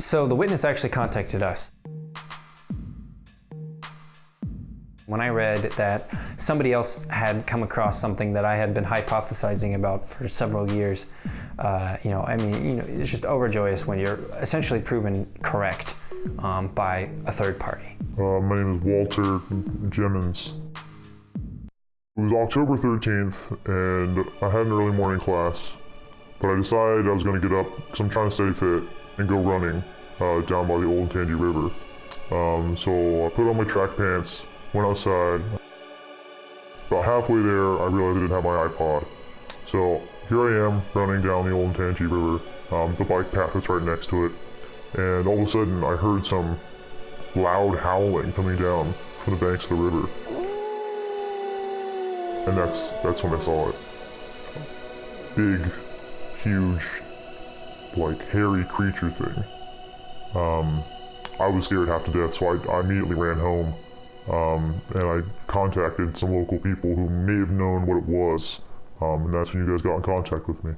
So the witness actually contacted us. When I read that somebody else had come across something that I had been hypothesizing about for several years, it's just overjoyous when you're essentially proven correct by a third party. My name is Walter Jemmons. It was October 13th, and I had an early morning class, but I decided I was going to get up because I'm trying to stay fit and go running down by the Olentangy River. So I put on my track pants, went outside. About halfway there, I realized I didn't have my iPod. So here I am running down the Olentangy River, the bike path that's right next to it, and all of a sudden I heard some loud howling coming down from the banks of the river. And that's when I saw it. Big, huge, like hairy creature thing. I was scared half to death, so I immediately ran home. And I contacted some local people who may have known what it was, and that's when you guys got in contact with me.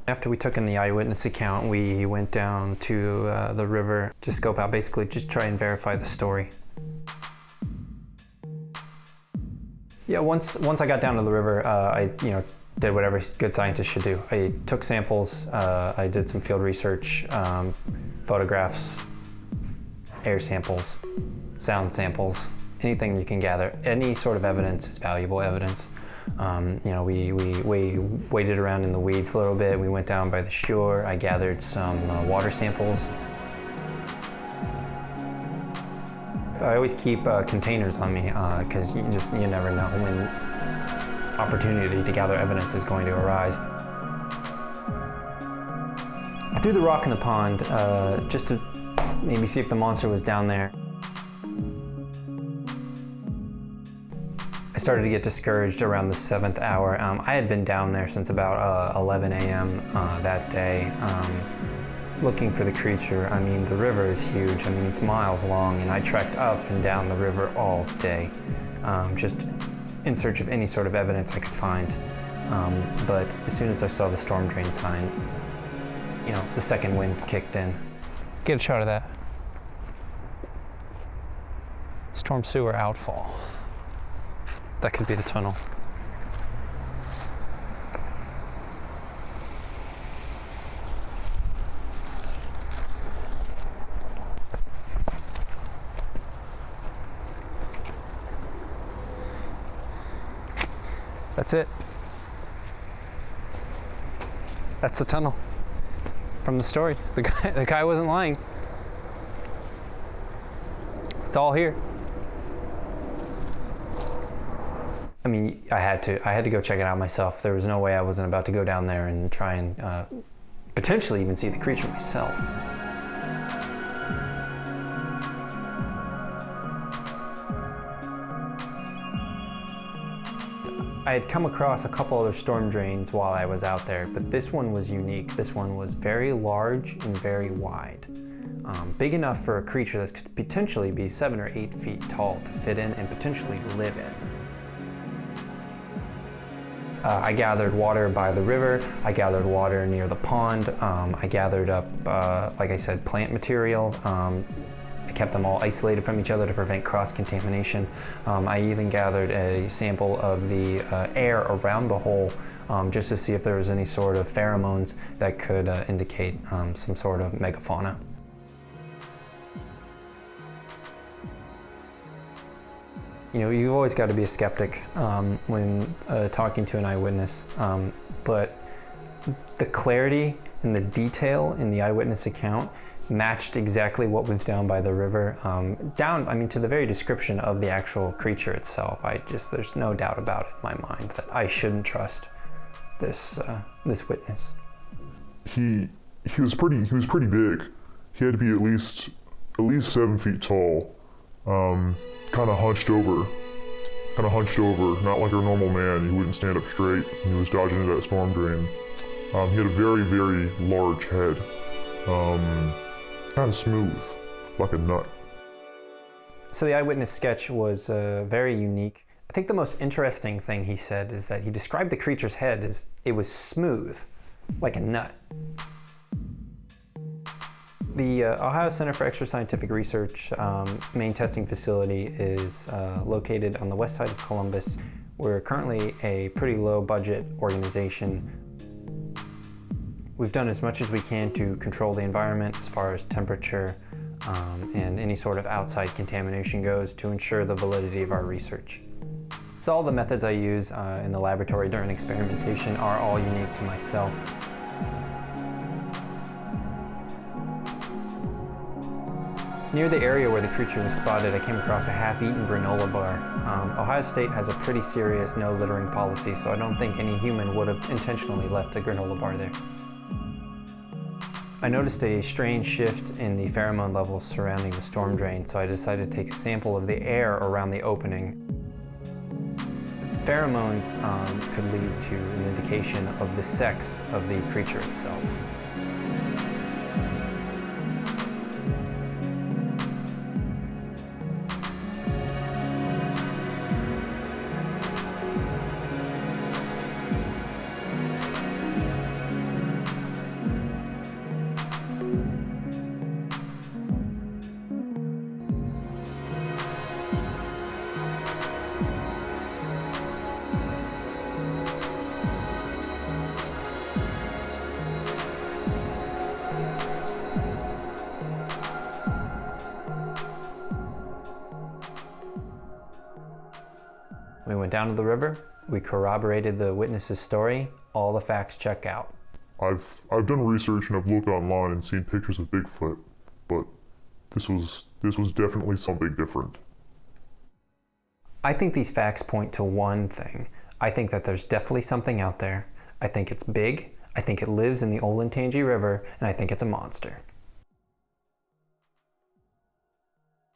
After we took in the eyewitness account, we went down to the river to scope out, basically just try and verify the story. Yeah, once I got down to the river, I did what every good scientist should do. I took samples, I did some field research, photographs, air samples, sound samples, anything you can gather. Any sort of evidence is valuable evidence. We waded around in the weeds a little bit. We went down by the shore. I gathered some water samples. I always keep containers on me because you never know when opportunity to gather evidence is going to arise. I threw the rock in the pond just to maybe see if the monster was down there. I started to get discouraged around the 7th hour. I had been down there since about 11 a.m. That day, looking for the creature. I mean, the river is huge. I mean, it's miles long, and I trekked up and down the river all day, just in search of any sort of evidence I could find. But as soon as I saw the storm drain sign, the second wind kicked in. Get a shot of that. Storm sewer outfall. That could be the tunnel. That's it. That's the tunnel from the story. The guy wasn't lying. It's all here. I mean, I had to go check it out myself. There was no way I wasn't about to go down there and try and potentially even see the creature myself. I had come across a couple other storm drains while I was out there, but this one was unique. This one was very large and very wide. Big enough for a creature that could potentially be 7 or 8 feet tall to fit in and potentially live in. I gathered water by the river, I gathered water near the pond, I gathered up, like I said, plant material. I kept them all isolated from each other to prevent cross-contamination. I even gathered a sample of the air around the hole just to see if there was any sort of pheromones that could indicate some sort of megafauna. You've always got to be a skeptic when talking to an eyewitness, but the clarity and the detail in the eyewitness account matched exactly what was down by the river, to the very description of the actual creature itself. There's no doubt about it in my mind that I shouldn't trust this witness. He was pretty big. He had to be at least 7 feet tall. Kind of hunched over, not like a normal man. He wouldn't stand up straight. He was dodging into that storm drain. He had a very, very large head, kind of smooth, like a nut. So the eyewitness sketch was very unique. I think the most interesting thing he said is that he described the creature's head as it was smooth, like a nut. The Ohio Center for Extra Scientific Research main testing facility is located on the west side of Columbus. We're currently a pretty low budget organization. We've done as much as we can to control the environment as far as temperature and any sort of outside contamination goes to ensure the validity of our research. So all the methods I use in the laboratory during experimentation are all unique to myself. Near the area where the creature was spotted, I came across a half-eaten granola bar. Ohio State has a pretty serious no littering policy, so I don't think any human would have intentionally left a granola bar there. I noticed a strange shift in the pheromone levels surrounding the storm drain, so I decided to take a sample of the air around the opening. Pheromones could lead to an indication of the sex of the creature itself. We went down to the river, we corroborated the witness's story, all the facts check out. I've done research and I've looked online and seen pictures of Bigfoot, but this was definitely something different. I think these facts point to one thing. I think that there's definitely something out there. I think it's big, I think it lives in the Olentangy River, and I think it's a monster.